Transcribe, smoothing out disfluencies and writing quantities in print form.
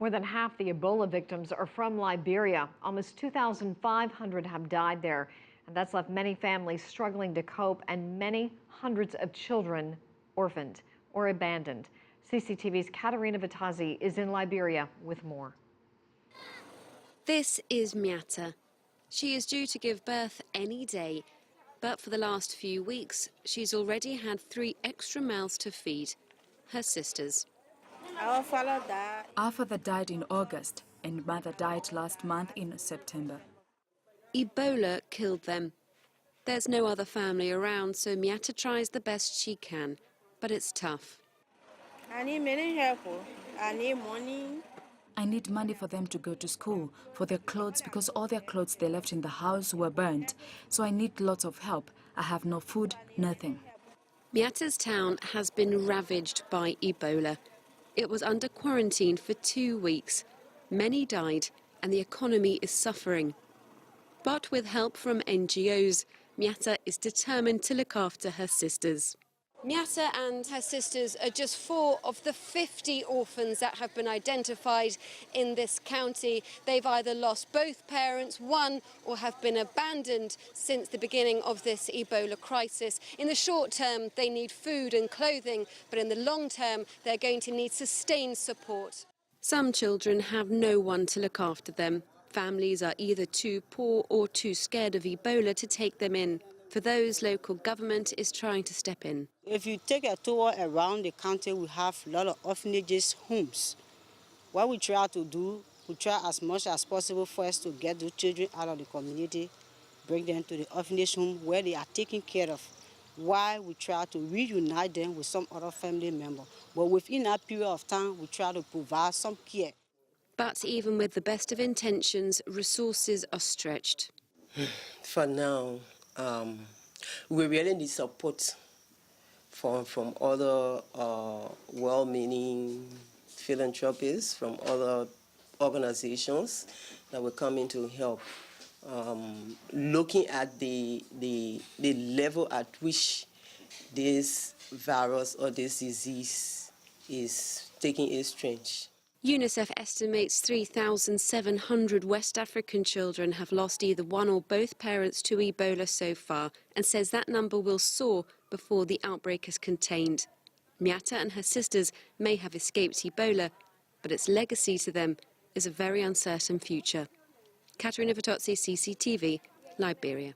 More than half the Ebola victims are from Liberia. Almost 2,500 have died there, and that's left many families struggling to cope and many hundreds of children orphaned or abandoned. CCTV's Katerina Vittozzi is in Liberia with more. This is Miata. She is due to give birth any day, but for the last few weeks, she's already had 3 extra mouths to feed, her sisters. Our father died in August and mother died last month in September. Ebola killed them. There's no other family around, so Miata tries the best she can, but it's tough. I need many help. I need money. I need money for them to go to school, for their clothes, because all their clothes they left in the house were burnt. So I need lots of help. I have no food, nothing. Miata's town has been ravaged by Ebola. It was under quarantine for 2 weeks. Many died, and the economy is suffering. But with help from NGOs, Miata is determined to look after her sisters. Miata and her sisters are just 4 of the 50 orphans that have been identified in this county. They've either lost both parents, one, or have been abandoned since the beginning of this Ebola crisis. In the short term, they need food and clothing, but in the long term, they're going to need sustained support. Some children have no one to look after them. Families are either too poor or too scared of Ebola to take them in. For those, local government is trying to step in. If you take a tour around the county, we have a lot of orphanages, homes. What we try to do, we try as much as possible first to get the children out of the community, bring them to the orphanage home where they are taken care of, while we try to reunite them with some other family member. But within that period of time, we try to provide some care. But even with the best of intentions, resources are stretched. For now, we really need support from other well-meaning philanthropists, from other organizations that will come in to help. Looking at the level at which this virus or this disease is taking its strength. UNICEF estimates 3,700 West African children have lost either one or both parents to Ebola so far, and says that number will soar before the outbreak is contained. Miata and her sisters may have escaped Ebola, but its legacy to them is a very uncertain future. Katerina Vittozzi, CCTV, Liberia.